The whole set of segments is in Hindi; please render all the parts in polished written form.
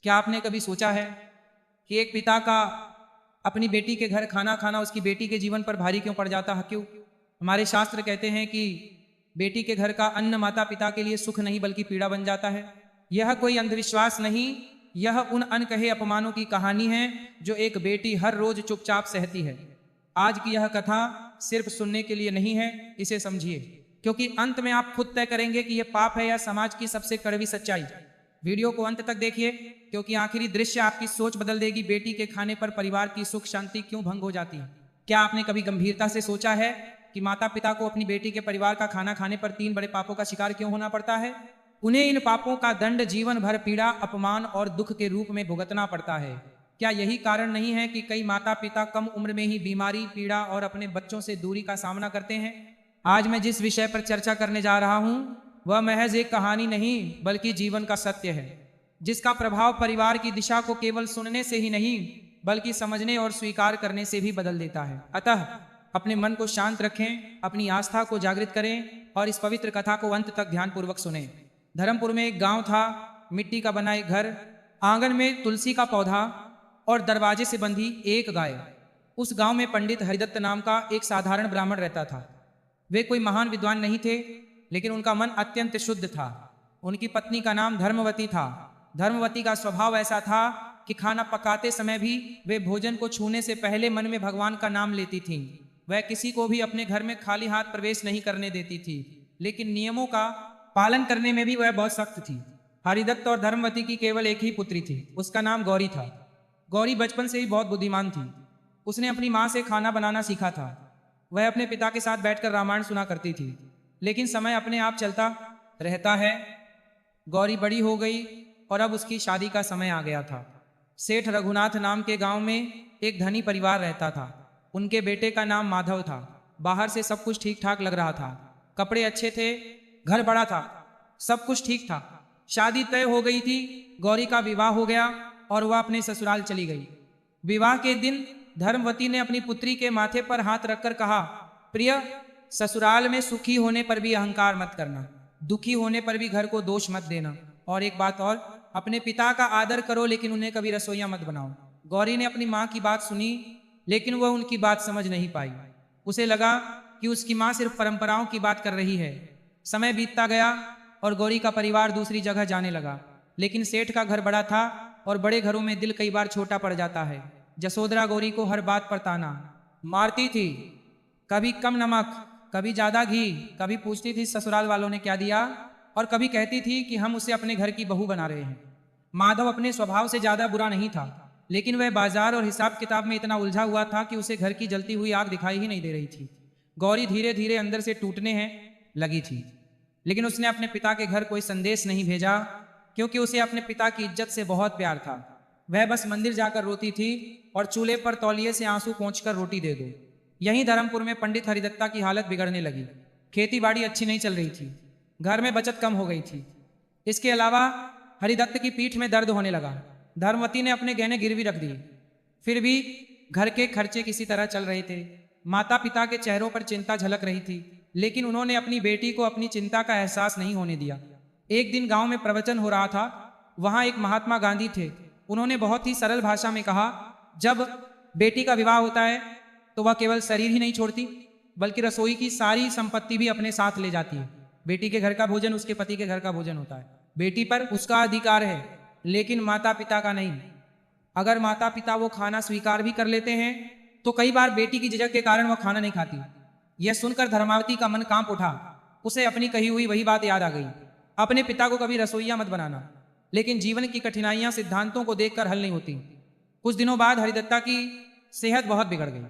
क्या आपने कभी सोचा है कि एक पिता का अपनी बेटी के घर खाना खाना उसकी बेटी के जीवन पर भारी क्यों पड़ जाता है? क्यों? हमारे शास्त्र कहते हैं कि बेटी के घर का अन्न माता पिता के लिए सुख नहीं बल्कि पीड़ा बन जाता है। यह कोई अंधविश्वास नहीं, यह उन अनकहे अपमानों की कहानी है जो एक बेटी हर रोज चुपचाप सहती है। आज की यह कथा सिर्फ सुनने के लिए नहीं है, इसे समझिए, क्योंकि अंत में आप खुद तय करेंगे कि यह पाप है या समाज की सबसे कड़वी सच्चाई। वीडियो को अंत तक देखिए, क्योंकि आखिरी दृश्य आपकी सोच बदल देगी। बेटी के खाने पर परिवार की सुख शांति क्यों भंग हो जाती है? क्या आपने कभी गंभीरता से सोचा है कि माता पिता को अपनी बेटी के परिवार का खाना खाने पर 3 बड़े पापों का शिकार क्यों होना पड़ता है? उन्हें इन पापों का दंड जीवन भर पीड़ा, अपमान और दुख के रूप में भुगतना पड़ता है। क्या यही कारण नहीं है कि कई माता पिता कम उम्र में ही बीमारी, पीड़ा और अपने बच्चों से दूरी का सामना करते हैं? आज मैं जिस विषय पर चर्चा करने जा रहा हूं वह महज एक कहानी नहीं बल्कि जीवन का सत्य है, जिसका प्रभाव परिवार की दिशा को केवल सुनने से ही नहीं बल्कि समझने और स्वीकार करने से भी बदल देता है। अतः अपने मन को शांत रखें, अपनी आस्था को जागृत करें और इस पवित्र कथा को अंत तक ध्यानपूर्वक सुनें। धर्मपुर में एक गांव था। मिट्टी का बना एक घर, आंगन में तुलसी का पौधा और दरवाजे से बंधी एक गाय। उस गांव में पंडित हरिदत्त नाम का एक साधारण ब्राह्मण रहता था। वे कोई महान विद्वान नहीं थे, लेकिन उनका मन अत्यंत शुद्ध था। उनकी पत्नी का नाम धर्मवती था। धर्मवती का स्वभाव ऐसा था कि खाना पकाते समय भी वे भोजन को छूने से पहले मन में भगवान का नाम लेती थीं। वह किसी को भी अपने घर में खाली हाथ प्रवेश नहीं करने देती थी, लेकिन नियमों का पालन करने में भी वह बहुत सख्त थी। हरिदत्त और धर्मवती की केवल एक ही पुत्री थी, उसका नाम गौरी था। गौरी बचपन से ही बहुत बुद्धिमान थी। उसने अपनी माँ से खाना बनाना सीखा था। वह अपने पिता के साथ बैठकर रामायण सुना करती थी, लेकिन समय अपने आप चलता रहता है। गौरी बड़ी हो गई और अब उसकी शादी का समय आ गया था। सेठ रघुनाथ नाम के गांव में एक धनी परिवार रहता था। उनके बेटे का नाम माधव था। बाहर से सब कुछ ठीक ठाक लग रहा था। कपड़े अच्छे थे, घर बड़ा था, सब कुछ ठीक था। शादी तय हो गई थी। गौरी का विवाह हो गया और वह अपने ससुराल चली गई। विवाह के दिन धर्मवती ने अपनी पुत्री के माथे पर हाथ रखकर कहा, प्रिय, ससुराल में सुखी होने पर भी अहंकार मत करना, दुखी होने पर भी घर को दोष मत देना, और एक बात और, अपने पिता का आदर करो लेकिन उन्हें कभी रसोइया मत बनाओ। गौरी ने अपनी माँ की बात सुनी, लेकिन वह उनकी बात समझ नहीं पाई। उसे लगा कि उसकी माँ सिर्फ परंपराओं की बात कर रही है। समय बीतता गया और गौरी का परिवार दूसरी जगह जाने लगा। लेकिन सेठ का घर बड़ा था और बड़े घरों में दिल कई बार छोटा पड़ जाता है। जसोदरा गौरी को हर बात पर ताना मारती थी, कभी कम नमक, कभी ज्यादा घी, कभी पूछती थी ससुराल वालों ने क्या दिया, और कभी कहती थी कि हम उसे अपने घर की बहू बना रहे हैं। माधव अपने स्वभाव से ज्यादा बुरा नहीं था, लेकिन वह बाजार और हिसाब किताब में इतना उलझा हुआ था कि उसे घर की जलती हुई आग दिखाई ही नहीं दे रही थी। गौरी धीरे धीरे अंदर से टूटने लगी थी, लेकिन उसने अपने पिता के घर कोई संदेश नहीं भेजा, क्योंकि उसे अपने पिता की इज्जत से बहुत प्यार था। वह बस मंदिर जाकर रोती थी और चूल्हे पर तौलिए से आंसू पोंछकर रोटी दे दो। यहीं धर्मपुर में पंडित हरिदत्ता की हालत बिगड़ने लगी। खेती बाड़ी अच्छी नहीं चल रही थी, घर में बचत कम हो गई थी। इसके अलावा हरिदत्त की पीठ में दर्द होने लगा। धर्मवती ने अपने गहने गिरवी रख दिए, फिर भी घर के खर्चे किसी तरह चल रहे थे। माता पिता के चेहरों पर चिंता झलक रही थी, लेकिन उन्होंने अपनी बेटी को अपनी चिंता का एहसास नहीं होने दिया। एक दिन गांव में प्रवचन हो रहा था। वहां एक महात्मा गांधी थे। उन्होंने बहुत ही सरल भाषा में कहा, जब बेटी का विवाह होता है तो वह केवल शरीर ही नहीं छोड़ती बल्कि रसोई की सारी संपत्ति भी अपने साथ ले जाती है। बेटी के घर का भोजन उसके पति के घर का भोजन होता है। बेटी पर उसका अधिकार है, लेकिन माता पिता का नहीं। अगर माता पिता वो खाना स्वीकार भी कर लेते हैं तो कई बार बेटी की झिझक के कारण वह खाना नहीं खाती। यह सुनकर धर्मावती का मन कांप उठा। उसे अपनी कही हुई वही बात याद आ गई, अपने पिता को कभी रसोइया मत बनाना। लेकिन जीवन की कठिनाइयां सिद्धांतों को देखकर हल नहीं होती। कुछ दिनों बाद हरिदत्ता की सेहत बहुत बिगड़ गई।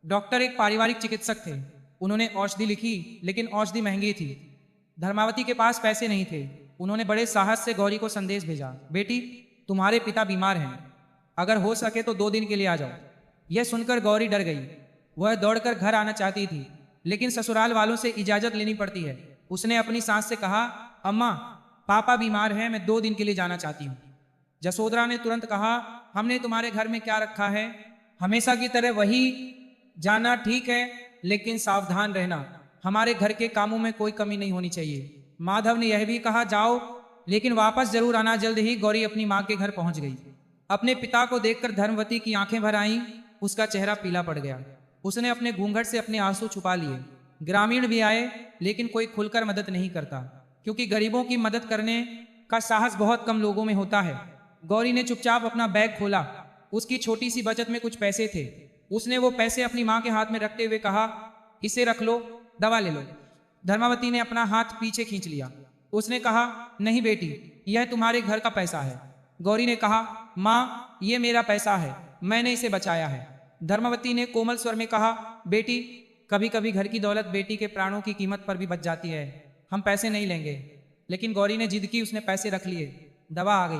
डॉक्टर एक पारिवारिक चिकित्सक थे। उन्होंने औषधि लिखी, लेकिन औषधि महंगी थी। धर्मावती के पास पैसे नहीं थे। उन्होंने बड़े साहस से गौरी को संदेश भेजा, बेटी, तुम्हारे पिता बीमार हैं, अगर हो सके तो 2 दिन के लिए आ जाओ। यह सुनकर गौरी डर गई। वह दौड़कर घर आना चाहती थी, लेकिन ससुराल वालों से इजाजत लेनी पड़ती है। उसने अपनी सास से कहा, अम्मा, पापा बीमार हैं, मैं 2 दिन के लिए जाना चाहती हूँ। जसोदरा ने तुरंत कहा, हमने तुम्हारे घर में क्या रखा है, हमेशा की तरह वही जाना ठीक है, लेकिन सावधान रहना, हमारे घर के कामों में कोई कमी नहीं होनी चाहिए। माधव ने यह भी कहा, जाओ लेकिन वापस जरूर आना। जल्द ही गौरी अपनी माँ के घर पहुंच गई। अपने पिता को देखकर धर्मवती की आंखें भर आईं, उसका चेहरा पीला पड़ गया। उसने अपने घूंघट से अपने आंसू छुपा लिए। ग्रामीण भी आए, लेकिन कोई खुलकर मदद नहीं करता, क्योंकि गरीबों की मदद करने का साहस बहुत कम लोगों में होता है। गौरी ने चुपचाप अपना बैग खोला। उसकी छोटी सी बचत में कुछ पैसे थे। उसने वो पैसे अपनी माँ के हाथ में रखते हुए कहा, इसे रख लो, दवा ले लो। धर्मावती ने अपना हाथ पीछे खींच लिया। उसने कहा, नहीं बेटी, यह तुम्हारे घर का पैसा है। गौरी ने कहा, माँ, ये मेरा पैसा है, मैंने इसे बचाया है। धर्मावती ने कोमल स्वर में कहा, बेटी, कभी कभी घर की दौलत बेटी के प्राणों की कीमत पर भी बच जाती है। हम पैसे नहीं लेंगे। लेकिन गौरी ने जिद की। उसने पैसे रख लिए। दवा आ गई।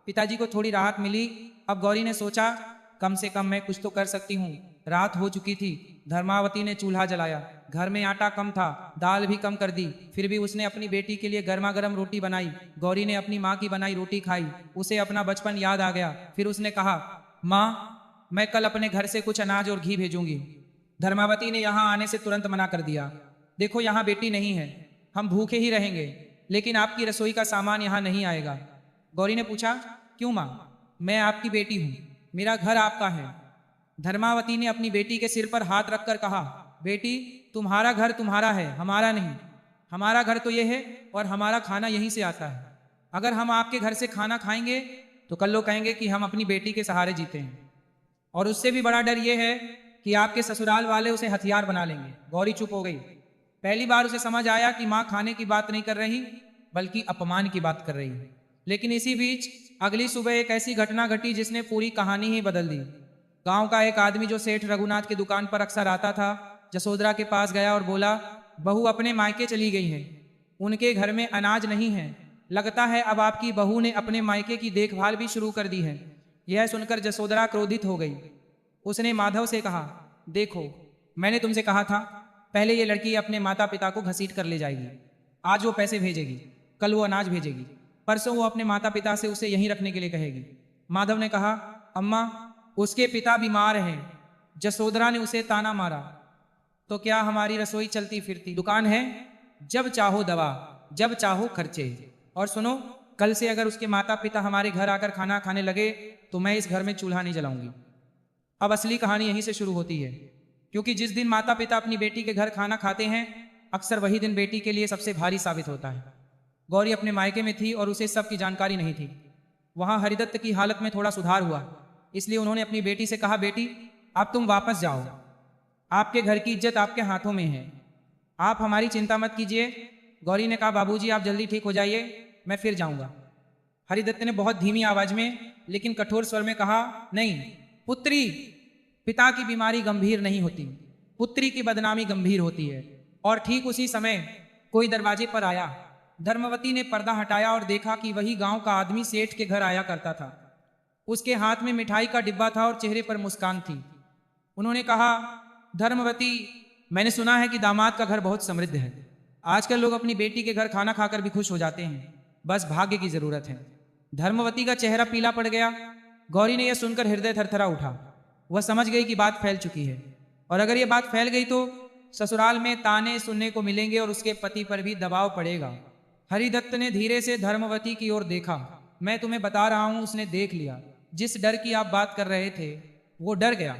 पिताजी को थोड़ी राहत मिली। अब गौरी ने सोचा, कम से कम मैं कुछ तो कर सकती हूँ। रात हो चुकी थी। धर्मावती ने चूल्हा जलाया। घर में आटा कम था, दाल भी कम कर दी। फिर भी उसने अपनी बेटी के लिए गर्मा गर्म रोटी बनाई। गौरी ने अपनी माँ की बनाई रोटी खाई। उसे अपना बचपन याद आ गया। फिर उसने कहा, माँ, मैं कल अपने घर से कुछ अनाज और घी भेजूंगी। धर्मावती ने यहाँ आने से तुरंत मना कर दिया। देखो, यहाँ बेटी नहीं है, हम भूखे ही रहेंगे, लेकिन आपकी रसोई का सामान यहाँ नहीं आएगा। गौरी ने पूछा, क्यों माँ? मैं आपकी बेटी हूँ, मेरा घर आपका है। धर्मावती ने अपनी बेटी के सिर पर हाथ रखकर कहा, बेटी, तुम्हारा घर तुम्हारा है, हमारा नहीं। हमारा घर तो ये है और हमारा खाना यहीं से आता है। अगर हम आपके घर से खाना खाएंगे तो कल लोग कहेंगे कि हम अपनी बेटी के सहारे जीते हैं। और उससे भी बड़ा डर यह है कि आपके ससुराल वाले उसे हथियार बना लेंगे। गौरी चुप हो गई। पहली बार उसे समझ आया कि माँ खाने की बात नहीं कर रही, बल्कि अपमान की बात कर रही है। लेकिन इसी बीच अगली सुबह एक ऐसी घटना घटी जिसने पूरी कहानी ही बदल दी। गांव का एक आदमी जो सेठ रघुनाथ की दुकान पर अक्सर आता था, जसोदरा के पास गया और बोला, बहू अपने मायके चली गई है, उनके घर में अनाज नहीं है। लगता है अब आपकी बहू ने अपने मायके की देखभाल भी शुरू कर दी है। यह सुनकर जसोदरा क्रोधित हो गई। उसने माधव से कहा, देखो, मैंने तुमसे कहा था, पहले ये लड़की अपने माता पिता को घसीट कर ले जाएगी। आज वो पैसे भेजेगी, कल वो अनाज भेजेगी, परसों वो अपने माता पिता से उसे यहीं रखने के लिए कहेगी। माधव ने कहा, अम्मा, उसके पिता बीमार हैं। जसोदरा ने उसे ताना मारा, तो क्या हमारी रसोई चलती फिरती दुकान है? जब चाहो दवा, जब चाहो खर्चे। और सुनो, कल से अगर उसके माता पिता हमारे घर आकर खाना खाने लगे तो मैं इस घर में चूल्हा नहीं जलाऊंगी। अब असली कहानी यहीं से शुरू होती है, क्योंकि जिस दिन माता पिता अपनी बेटी के घर खाना खाते हैं, अक्सर वही दिन बेटी के लिए सबसे भारी साबित होता है। गौरी अपने मायके में थी और उसे सब की जानकारी नहीं थी। वहां हरिदत्त की हालत में थोड़ा सुधार हुआ, इसलिए उन्होंने अपनी बेटी से कहा, बेटी, अब तुम वापस जाओ, आपके घर की इज्जत आपके हाथों में है, आप हमारी चिंता मत कीजिए। गौरी ने कहा, बाबूजी, आप जल्दी ठीक हो जाइए, मैं फिर जाऊंगा। हरिदत्त ने बहुत धीमी आवाज में लेकिन कठोर स्वर में कहा, नहीं पुत्री, पिता की बीमारी गंभीर नहीं होती, पुत्री की बदनामी गंभीर होती है। और ठीक उसी समय कोई दरवाजे पर आया। धर्मवती ने पर्दा हटाया और देखा कि वही गांव का आदमी सेठ के घर आया करता था। उसके हाथ में मिठाई का डिब्बा था और चेहरे पर मुस्कान थी। उन्होंने कहा, धर्मवती, मैंने सुना है कि दामाद का घर बहुत समृद्ध है। आजकल लोग अपनी बेटी के घर खाना खाकर भी खुश हो जाते हैं, बस भाग्य की जरूरत है। धर्मवती का चेहरा पीला पड़ गया। गौरी ने यह सुनकर हृदय थरथरा उठा। वह समझ गई कि बात फैल चुकी है, और अगर यह बात फैल गई तो ससुराल में ताने सुनने को मिलेंगे और उसके पति पर भी दबाव पड़ेगा। हरिदत्त ने धीरे से धर्मवती की ओर देखा। मैं तुम्हें बता रहा हूं, उसने देख लिया। जिस डर की आप बात कर रहे थे, वो डर गया।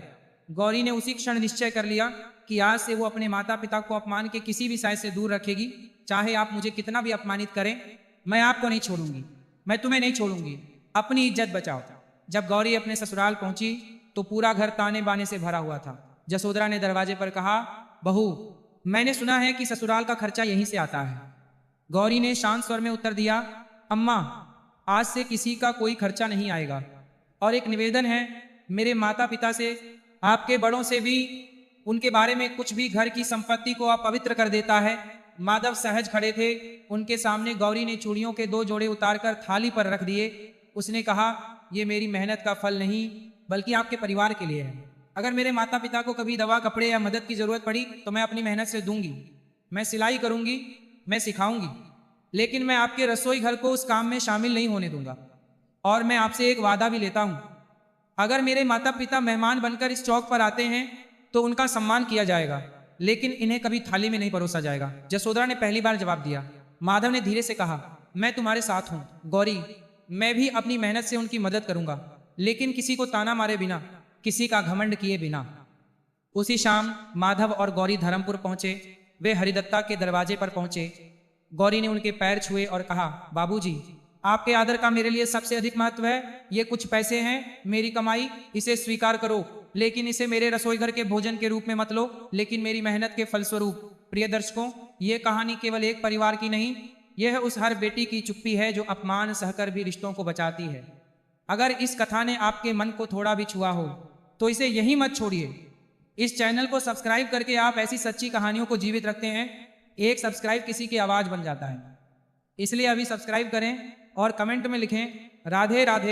गौरी ने उसी क्षण निश्चय कर लिया कि आज से वो अपने माता पिता को अपमान के किसी भी साय से दूर रखेगी। चाहे आप मुझे कितना भी अपमानित करें, मैं आपको नहीं छोड़ूंगी, मैं तुम्हें नहीं छोड़ूंगी। अपनी इज्जत बचाओ। जब गौरी अपने ससुराल पहुंची तो पूरा घर ताने बाने से भरा हुआ था। जसोदरा ने दरवाजे पर कहा, बहू, मैंने सुना है कि ससुराल का खर्चा यहीं से आता है। गौरी ने शांत स्वर में उत्तर दिया, अम्मा, आज से किसी का कोई खर्चा नहीं आएगा। और एक निवेदन है मेरे माता पिता से, आपके बड़ों से भी, उनके बारे में कुछ भी घर की संपत्ति को अपवित्र कर देता है। माधव सहज खड़े थे। उनके सामने गौरी ने चूड़ियों के 2 जोड़े उतारकर थाली पर रख दिए। उसने कहा, यह मेरी मेहनत का फल नहीं, बल्कि आपके परिवार के लिए है। अगर मेरे माता पिता को कभी दवा, कपड़े या मदद की जरूरत पड़ी तो मैं अपनी मेहनत से दूंगी। मैं सिलाई करूंगी, मैं सिखाऊंगी, लेकिन मैं आपके रसोई घर को उस काम में शामिल नहीं होने दूंगा। और मैं आपसे एक वादा भी लेता हूं, अगर मेरे माता पिता मेहमान बनकर इस चौक पर आते हैं तो उनका सम्मान किया जाएगा, लेकिन इन्हें कभी थाली में नहीं परोसा जाएगा। जसोदरा ने पहली बार जवाब दिया। माधव ने धीरे से कहा, मैं तुम्हारे साथ हूँ गौरी, मैं भी अपनी मेहनत से उनकी मदद करूंगा, लेकिन किसी को ताना मारे बिना, किसी का घमंड किए बिना। उसी शाम माधव और गौरी धर्मपुर पहुंचे। वे हरिदत्ता के दरवाजे पर पहुंचे। गौरी ने उनके पैर छुए और कहा, बाबूजी, आपके आदर का मेरे लिए सबसे अधिक महत्व है। ये कुछ पैसे हैं, मेरी कमाई, इसे स्वीकार करो, लेकिन इसे मेरे रसोई घर के भोजन के रूप में मत लो, लेकिन मेरी मेहनत के फलस्वरूप। प्रिय दर्शकों, ये कहानी केवल एक परिवार की नहीं, यह उस हर बेटी की चुप्पी है जो अपमान सहकर भी रिश्तों को बचाती है। अगर इस कथा ने आपके मन को थोड़ा भी छुआ हो तो इसे यहीं मत छोड़िए। इस चैनल को सब्सक्राइब करके आप ऐसी सच्ची कहानियों को जीवित रखते हैं। एक सब्सक्राइब किसी की आवाज बन जाता है, इसलिए अभी सब्सक्राइब करें और कमेंट में लिखें, राधे राधे।